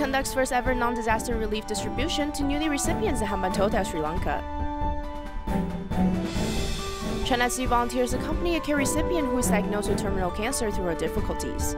conducts first ever non-disaster relief distribution to needy recipients in Hambantota, Sri Lanka. China Tzu volunteers accompany a care recipient who is diagnosed with terminal cancer through her difficulties.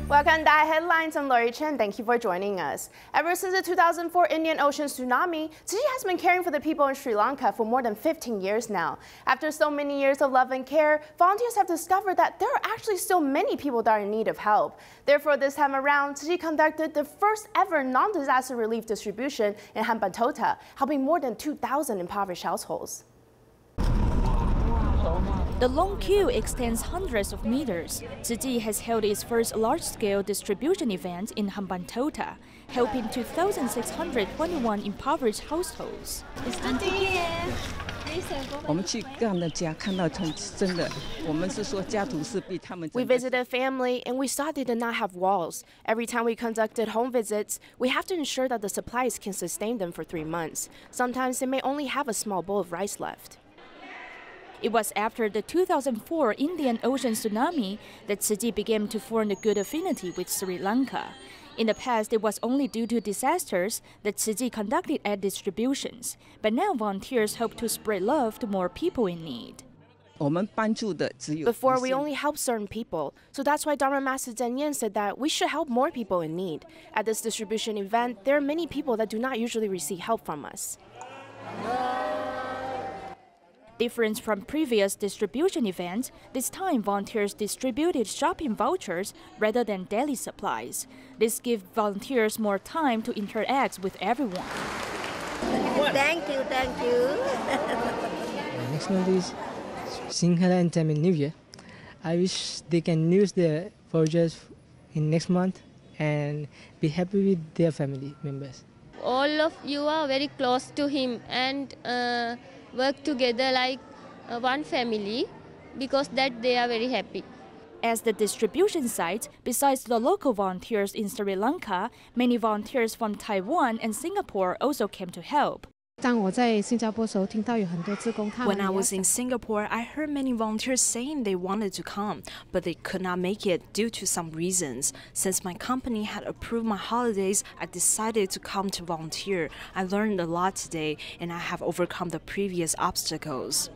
Welcome to DaAi Headlines. I'm Lori Chen. Thank you for joining us. Ever since the 2004 Indian Ocean tsunami, Tzu Chi has been caring for the people in Sri Lanka for more than 15 years now. After so many years of love and care, volunteers have discovered that there are actually still many people that are in need of help. Therefore, this time around, Tzu Chi conducted the first ever non-disaster relief distribution in Hambantota, helping more than 2,000 impoverished households. The long queue extends hundreds of meters. Tzu Chi has held its first large-scale distribution event in Hambantota, helping 2,621 impoverished households. We visited a family and we saw they did not have walls. Every time we conducted home visits, we have to ensure that the supplies can sustain them for 3 months. Sometimes they may only have a small bowl of rice left. It was after the 2004 Indian Ocean tsunami that Tzu Chi began to form a good affinity with Sri Lanka. In the past, it was only due to disasters that Tzu Chi conducted ad distributions, but now volunteers hope to spread love to more people in need. Before, we only helped certain people, so that's why Dharma Master Zhen Yan said that we should help more people in need. At this distribution event, there are many people that do not usually receive help from us. Different from previous distribution events, this time volunteers distributed shopping vouchers rather than daily supplies. This gives volunteers more time to interact with everyone. Thank you, thank you. Next month is Sinhala and Tamil New Year. I wish they can use the vouchers in next month and be happy with their family members. All of you are very close to him and work together like one family, because that they are very happy. As the distribution site, besides the local volunteers in Sri Lanka, many volunteers from Taiwan and Singapore also came to help. When I was in Singapore, I heard many volunteers saying they wanted to come, but they could not make it due to some reasons. Since my company had approved my holidays, I decided to come to volunteer. I learned a lot today, and I have overcome the previous obstacles.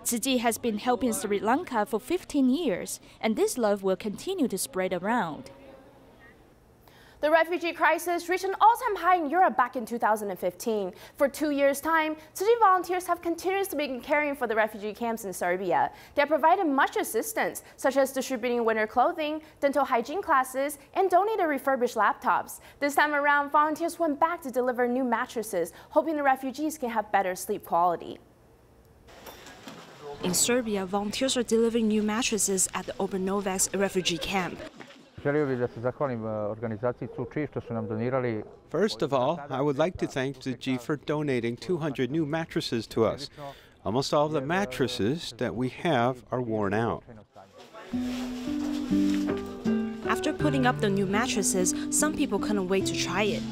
Tzu Chi has been helping Sri Lanka for 15 years, and this love will continue to spread around. The refugee crisis reached an all-time high in Europe back in 2015. For 2 years' time, Tzu Chi volunteers have continuously been caring for the refugee camps in Serbia. They have provided much assistance, such as distributing winter clothing, dental hygiene classes, and donated refurbished laptops. This time around, volunteers went back to deliver new mattresses, hoping the refugees can have better sleep quality. In Serbia, volunteers are delivering new mattresses at the Obrenovac refugee camp. First of all, I would like to thank Tzu Chi for donating 200 new mattresses to us. Almost all of the mattresses that we have are worn out. After putting up the new mattresses, some people couldn't wait to try it.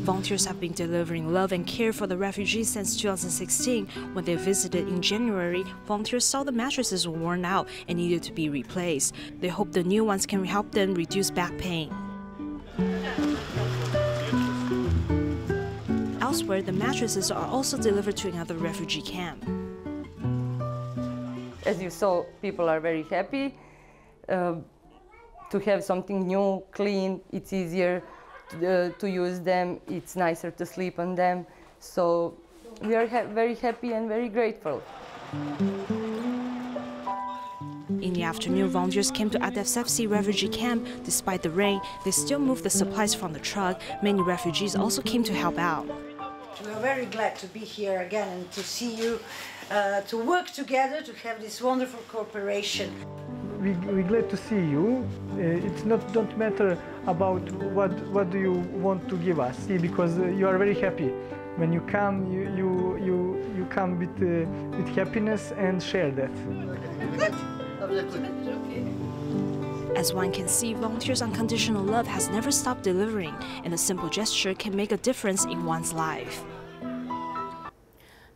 Volunteers have been delivering love and care for the refugees since 2016. When they visited in January, volunteers saw the mattresses were worn out and needed to be replaced. They hope the new ones can help them reduce back pain. Elsewhere, the mattresses are also delivered to another refugee camp. As you saw, people are very happy to have something new, clean. It's easier to use them, it's nicer to sleep on them. So we are very happy and very grateful. In the afternoon, volunteers came to Adefsefsi refugee camp. Despite the rain, they still moved the supplies from the truck. Many refugees also came to help out. We are very glad to be here again and to see you, to work together, to have this wonderful cooperation. We're glad to see you. It's don't matter about what do you want to give us, because you are very happy. When you come, you come with happiness and share that. As one can see, volunteers' unconditional love has never stopped delivering, and a simple gesture can make a difference in one's life.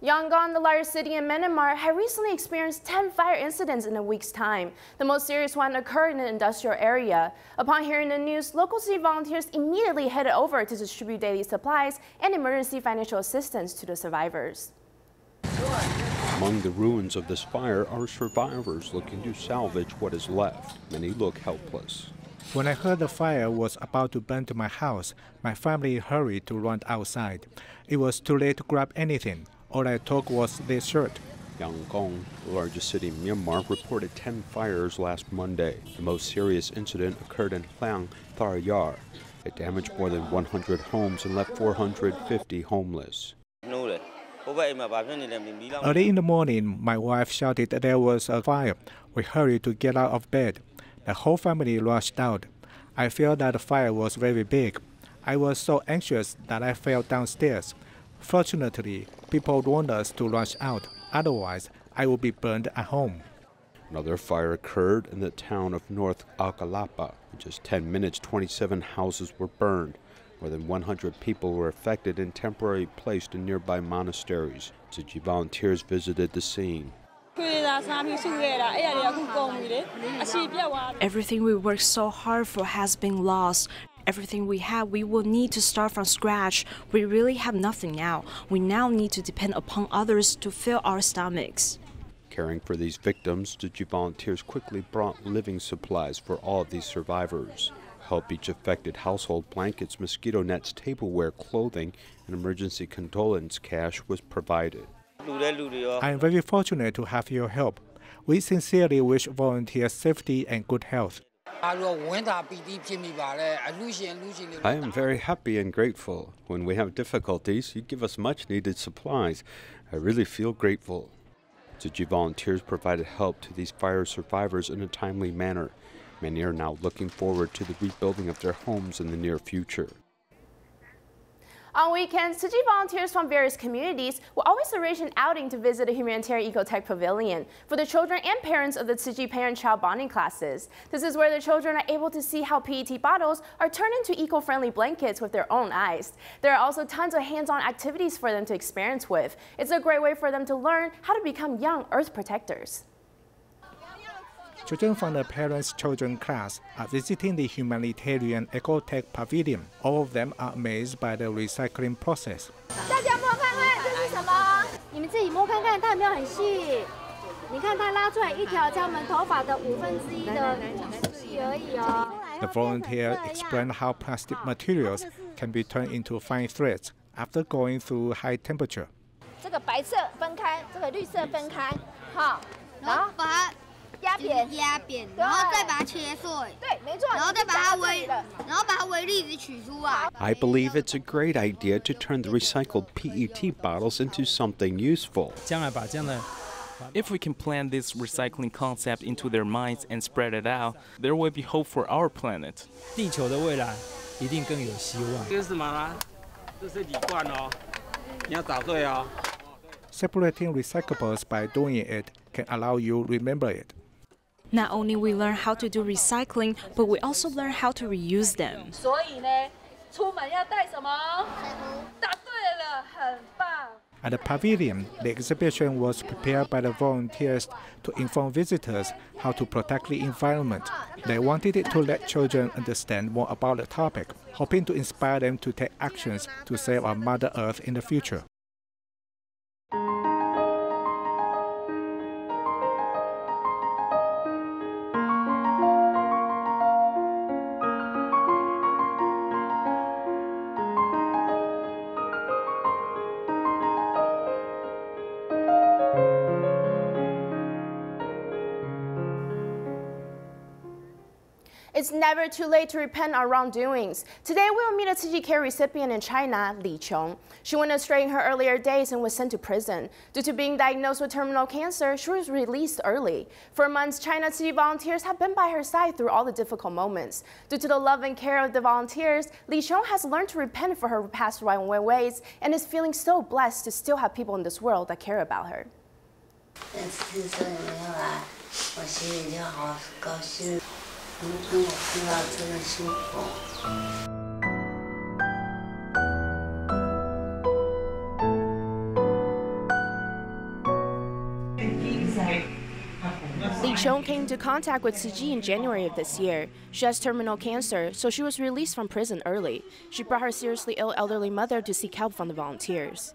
Yangon, the largest city in Myanmar, had recently experienced 10 fire incidents in a week's time. The most serious one occurred in an industrial area. Upon hearing the news, local city volunteers immediately headed over to distribute daily supplies and emergency financial assistance to the survivors. Among the ruins of this fire are survivors looking to salvage what is left. Many look helpless. When I heard the fire was about to burn to my house, my family hurried to run outside. It was too late to grab anything. All I took was this shirt. Yangon, the largest city in Myanmar, reported 10 fires last Monday. The most serious incident occurred in Lanka. It damaged more than 100 homes and left 450 homeless. Early in the morning, my wife shouted that there was a fire. We hurried to get out of bed. The whole family rushed out. I felt that the fire was very big. I was so anxious that I fell downstairs. Fortunately, people warned us to rush out. Otherwise, I would be burned at home. Another fire occurred in the town of North Akalapa. In just 10 minutes, 27 houses were burned. More than 100 people were affected and temporarily placed in nearby monasteries. Tzu Chi volunteers visited the scene. Everything we worked so hard for has been lost. Everything we have, we will need to start from scratch. We really have nothing now. We now need to depend upon others to fill our stomachs. Caring for these victims, Tzu Chi volunteers quickly brought living supplies for all of these survivors. Help each affected household, blankets, mosquito nets, tableware, clothing, and emergency condolence cash was provided. I am very fortunate to have your help. We sincerely wish volunteers safety and good health. I am very happy and grateful. When we have difficulties, you give us much-needed supplies. I really feel grateful. Tzu Chi volunteers provided help to these fire survivors in a timely manner. Many are now looking forward to the rebuilding of their homes in the near future. On weekends, Tzu Chi volunteers from various communities will always arrange an outing to visit a humanitarian ecotech pavilion for the children and parents of the Tzu Chi parent-child bonding classes. This is where the children are able to see how PET bottles are turned into eco-friendly blankets with their own eyes. There are also tons of hands-on activities for them to experience with. It's a great way for them to learn how to become young Earth protectors. Children from the Parents' Children class are visiting the humanitarian ecotech pavilion. All of them are amazed by the recycling process. The volunteer explained how plastic materials can be turned into fine threads after going through high temperature. I believe it's a great idea to turn the recycled PET bottles into something useful. If we can plant this recycling concept into their minds and spread it out, there will be hope for our planet. Separating recyclables by doing it can allow you to remember it. Not only we learn how to do recycling, but we also learn how to reuse them. At the pavilion, the exhibition was prepared by the volunteers to inform visitors how to protect the environment. They wanted it to let children understand more about the topic, hoping to inspire them to take actions to save our Mother Earth in the future. It's never too late to repent our wrongdoings. Today, we will meet a Tzu Chi care recipient in China, Li Qiong. She went astray in her earlier days and was sent to prison. Due to being diagnosed with terminal cancer, she was released early. For months, China Tzu Chi volunteers have been by her side through all the difficult moments. Due to the love and care of the volunteers, Li Qiong has learned to repent for her past wrong ways and is feeling so blessed to still have people in this world that care about her. Chong came into contact with Tzu Chi in January of this year. She has terminal cancer, so she was released from prison early. She brought her seriously ill elderly mother to seek help from the volunteers.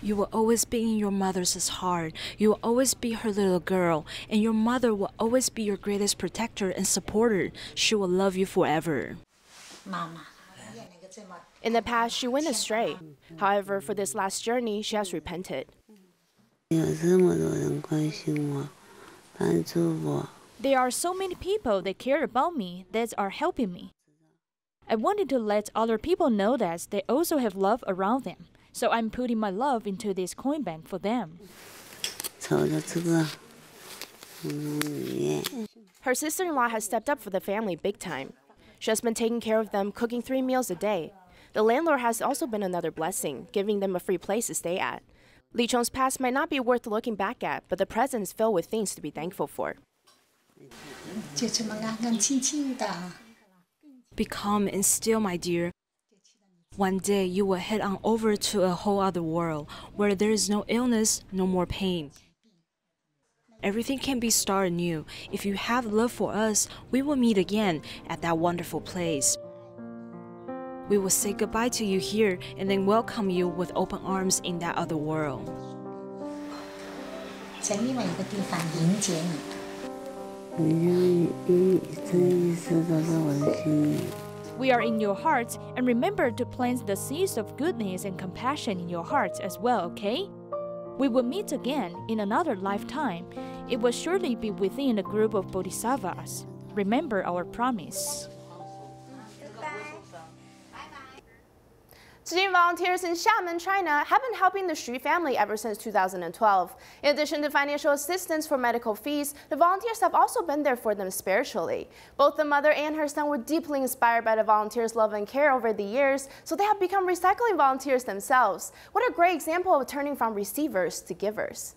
You will always be in your mother's heart. You will always be her little girl, and your mother will always be your greatest protector and supporter. She will love you forever. In the past, she went astray. However, for this last journey, she has repented. There are so many people that care about me that are helping me. I wanted to let other people know that they also have love around them. So I'm putting my love into this coin bank for them. Her sister-in-law has stepped up for the family big time. She has been taking care of them, cooking 3 meals a day. The landlord has also been another blessing, giving them a free place to stay at. Li Chong's past might not be worth looking back at, but the present is filled with things to be thankful for. Be calm and still, my dear. One day you will head on over to a whole other world where there is no illness, no more pain. Everything can be started new. If you have love for us, we will meet again at that wonderful place. We will say goodbye to you here and then welcome you with open arms in that other world. We are in your hearts, and remember to plant the seeds of goodness and compassion in your hearts as well, okay? We will meet again in another lifetime. It will surely be within a group of bodhisattvas. Remember our promise. Tzu Chi volunteers in Xiamen, China have been helping the Xu family ever since 2012. In addition to financial assistance for medical fees, the volunteers have also been there for them spiritually. Both the mother and her son were deeply inspired by the volunteers' love and care over the years, so they have become recycling volunteers themselves. What a great example of turning from receivers to givers.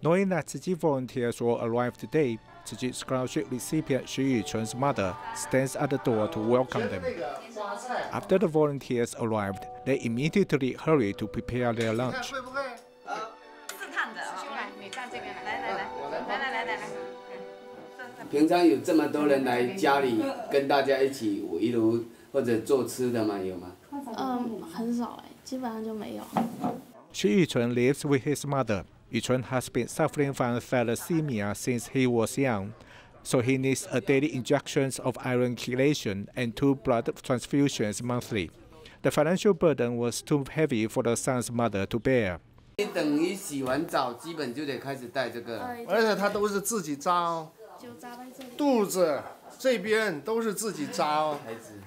Knowing that Tzu Chi volunteers will arrive today, Tzu Chi scholarship recipient Xu Yuchun's mother stands at the door to welcome them. After the volunteers arrived, they immediately hurried to prepare their lunch. 平常有这么多人来家里跟大家一起围炉或者做吃的吗？有吗？很少基本上就没有。Xu Yuchun lives with his mother. Yuchun has been suffering from thalassemia since he was young, so he needs a daily injections of iron chelation and 2 blood transfusions monthly. The financial burden was too heavy for the son's mother to bear. 等于洗完澡，基本就得开始带这个，而且他都是自己扎哦，肚子这边都是自己扎哦，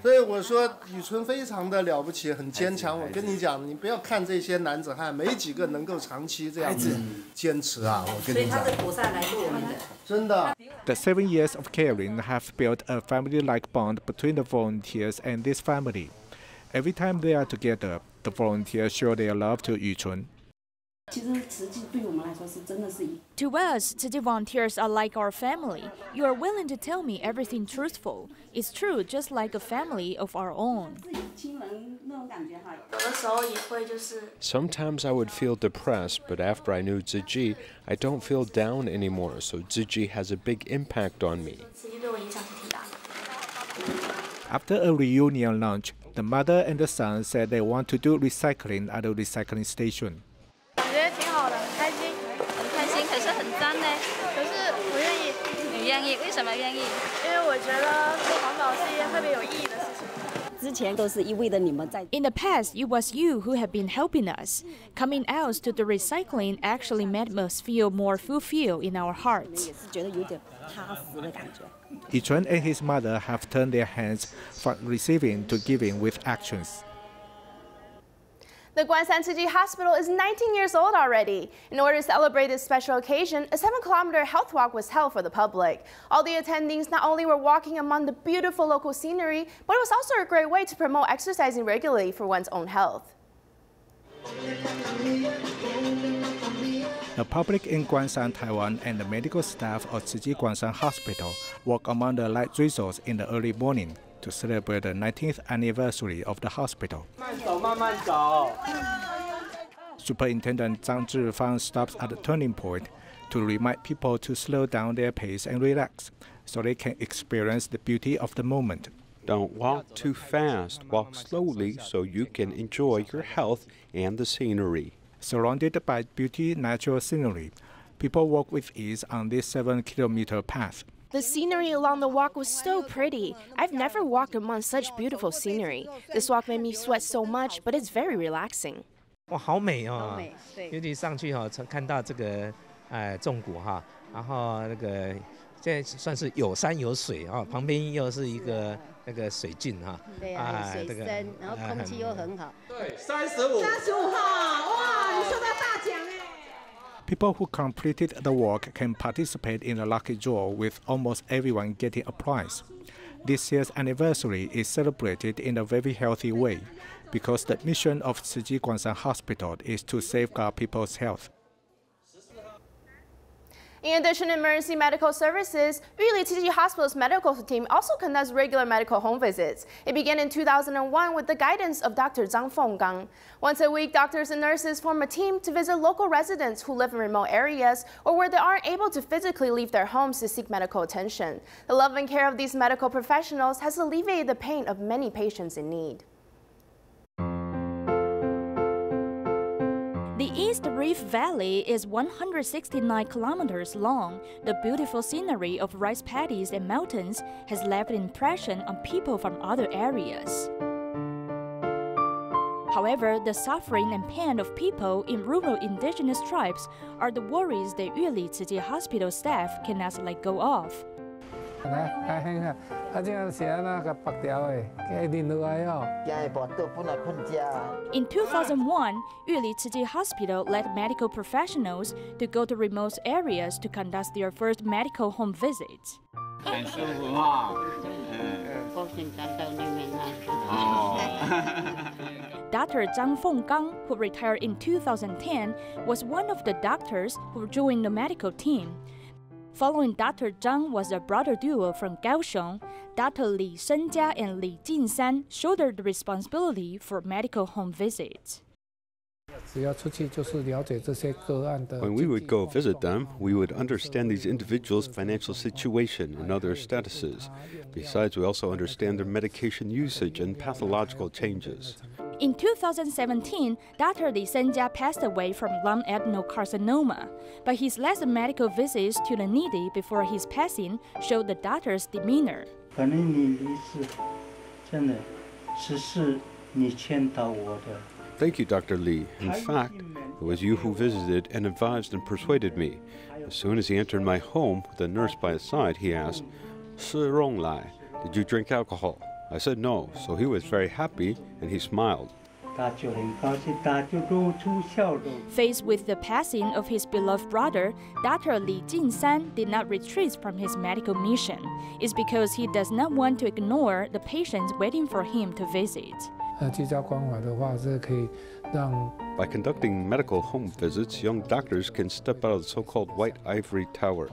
所以我说雨纯非常的了不起，很坚强。我跟你讲，你不要看这些男子汉，没几个能够长期这样子坚持啊！我跟你讲，所以他是菩萨来度我们的，真的。The 7 years of caring have built a family-like bond between the volunteers and this family. Every time they are together, the volunteers show their love to Yuchun. To us, Tzu Chi volunteers are like our family. You are willing to tell me everything truthful. It's true, just like a family of our own. Sometimes I would feel depressed, but after I knew Tzu Chi, I don't feel down anymore, so Tzu Chi has a big impact on me. After a reunion lunch, the mother and the son said they want to do recycling at a recycling station. 感觉挺好的，很开心，很开心，可是很脏呢。可是我愿意。你愿意？为什么愿意？因为我觉得做环保是一件特别有意义的事情。 In the past, it was you who have been helping us. Coming out to the recycling actually made us feel more fulfilled in our hearts. Yichun and his mother have turned their hands from receiving to giving with actions. The Guanshan Tzu Chi Hospital is 19 years old already. In order to celebrate this special occasion, a 7-kilometer health walk was held for the public. All the attendees not only were walking among the beautiful local scenery, but it was also a great way to promote exercising regularly for one's own health. The public in Guanshan, Taiwan, and the medical staff of Tzu Chi Guanshan Hospital walk among the light drizzles in the early morning to celebrate the 19th anniversary of the hospital. Superintendent Zhang Zhifang stops at the turning point to remind people to slow down their pace and relax so they can experience the beauty of the moment. Don't walk too fast. Walk slowly so you can enjoy your health and the scenery. Surrounded by beauty natural scenery, people walk with ease on this 7-kilometer path. The scenery along the walk was so pretty. I've never walked among such beautiful scenery. This walk made me sweat so much, but it's very relaxing. 哇，好美哦！尤其上去哈，看到这个纵谷哈，然后那个这算是有山有水啊，旁边又是一个那个水郡哈。对啊，水深，然后空气又很好。对，35号，哇，你收到大奖哎！ People who completed the walk can participate in a lucky draw with almost everyone getting a prize. This year's anniversary is celebrated in a very healthy way because the mission of Tzu Chi Guanshan Hospital is to safeguard people's health. In addition to emergency medical services, Yuli Tzu Chi Hospital's medical team also conducts regular medical home visits. It began in 2001 with the guidance of Dr. Zhang Fenggang. Once a week, doctors and nurses form a team to visit local residents who live in remote areas or where they aren't able to physically leave their homes to seek medical attention. The love and care of these medical professionals has alleviated the pain of many patients in need. The East Reef Valley is 169 kilometers long. The beautiful scenery of rice paddies and mountains has left an impression on people from other areas. However, the suffering and pain of people in rural indigenous tribes are the worries that Yuli Tzu Chi Hospital staff cannot let go of. In 2001, Yuli Tzu Chi Hospital led medical professionals to go to remote areas to conduct their first medical home visits. Dr. Zhang Fenggang, who retired in 2010, was one of the doctors who joined the medical team. Following Dr. Zhang was a brother duo from Kaohsiung. Dr. Li Shenjia and Li Jinsan shouldered the responsibility for medical home visits. When we would go visit them, we would understand these individuals' financial situation and other statuses. Besides, we also understand their medication usage and pathological changes. In 2017, Dr. Li Shenjia passed away from lung adenocarcinoma, but his last medical visits to the needy before his passing showed the doctor's demeanor. Thank you, Dr. Li. In fact, it was you who visited and advised and persuaded me. As soon as he entered my home with a nurse by his side, he asked, "Si rong lai, did you drink alcohol?" I said no, so he was very happy and he smiled. Faced with the passing of his beloved brother, Dr. Li Jinsan did not retreat from his medical mission. It's because he does not want to ignore the patients waiting for him to visit. By conducting medical home visits, young doctors can step out of the so-called white ivory tower.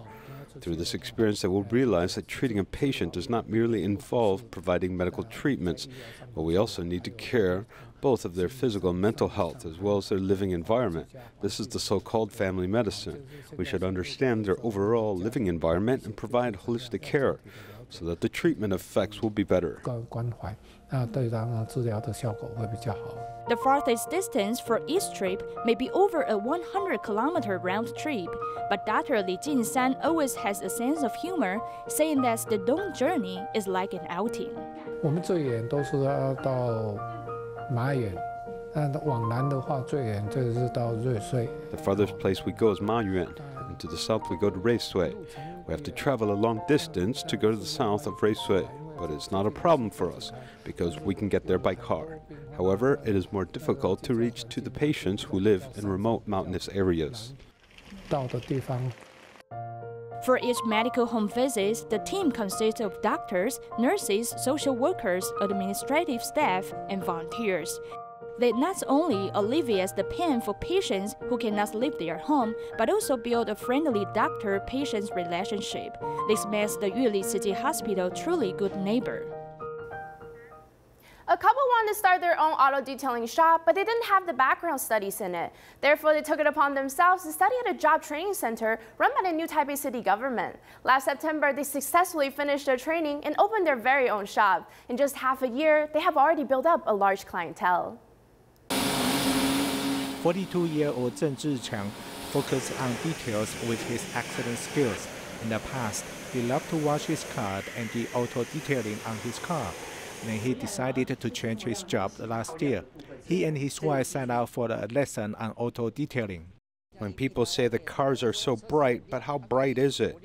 Through this experience, they will realize that treating a patient does not merely involve providing medical treatments, but we also need to care both of their physical and mental health as well as their living environment. This is the so-called family medicine. We should understand their overall living environment and provide holistic care so that the treatment effects will be better. The farthest distance for each trip may be over a 100-kilometer round trip, but Dr. Li Jinsan always has a sense of humor, saying that the long journey is like an outing. The farthest place we go is Mayuan, and to the south we go to Reisui. We have to travel a long distance to go to the south of Reisui, but it's not a problem for us because we can get there by car. However, it is more difficult to reach to the patients who live in remote mountainous areas. For each medical home visit, the team consists of doctors, nurses, social workers, administrative staff, and volunteers. They not only alleviate the pain for patients who cannot leave their home, but also build a friendly doctor-patient relationship. This makes the Yuli City Hospital truly good neighbor. A couple wanted to start their own auto detailing shop, but they didn't have the background studies in it. Therefore, they took it upon themselves to study at a job training center run by the New Taipei City government. Last September, they successfully finished their training and opened their very own shop. In just half a year, they have already built up a large clientele. 42-year-old Tzu Chi focused on details with his excellent skills. In the past, he loved to wash his car and do auto detailing on his car. Then he decided to change his job last year. He and his wife signed out for a lesson on auto detailing. When people say the cars are so bright, but how bright is it?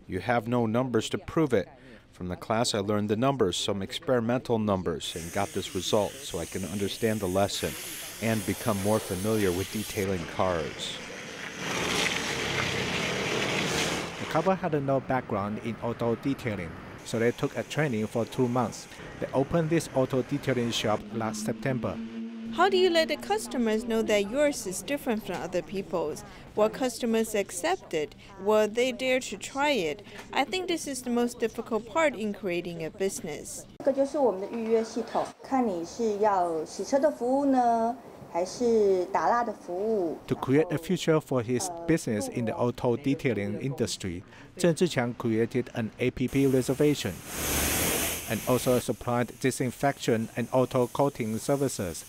You have no numbers to prove it. From the class, I learned the numbers, some experimental numbers, and got this result so I can understand the lesson and become more familiar with detailing cars. The couple had no background in auto detailing, so they took a training for 2 months. They opened this auto detailing shop last September. How do you let the customers know that yours is different from other people's? Will customers accept it? Will they dare to try it? I think this is the most difficult part in creating a business. 这个就是我们的预约系统，看你是要洗车的服务呢，还是打蜡的服务。 To create a future for his business in the auto detailing industry, Tzu Chi created an app reservation and also supplied disinfection and auto coating services.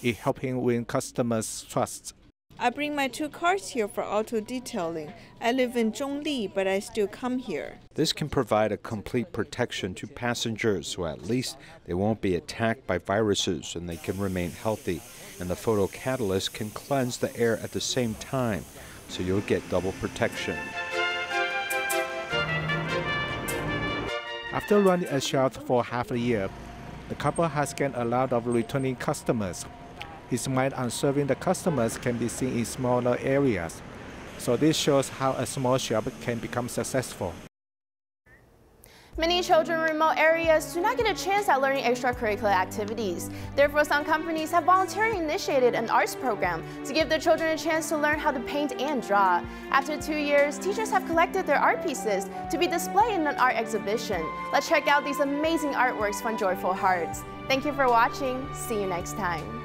It helped him win customers' trust. I bring my 2 cars here for auto detailing. I live in Zhongli, but I still come here. This can provide a complete protection to passengers, so at least they won't be attacked by viruses and they can remain healthy. And the photo catalyst can cleanse the air at the same time, so you'll get double protection. After running a shop for half a year, the couple has gained a lot of returning customers. His mind on serving the customers can be seen in smaller areas. So this shows how a small shop can become successful. Many children in remote areas do not get a chance at learning extracurricular activities. Therefore, some companies have voluntarily initiated an arts program to give the children a chance to learn how to paint and draw. After 2 years, teachers have collected their art pieces to be displayed in an art exhibition. Let's check out these amazing artworks from Joyful Hearts. Thank you for watching. See you next time.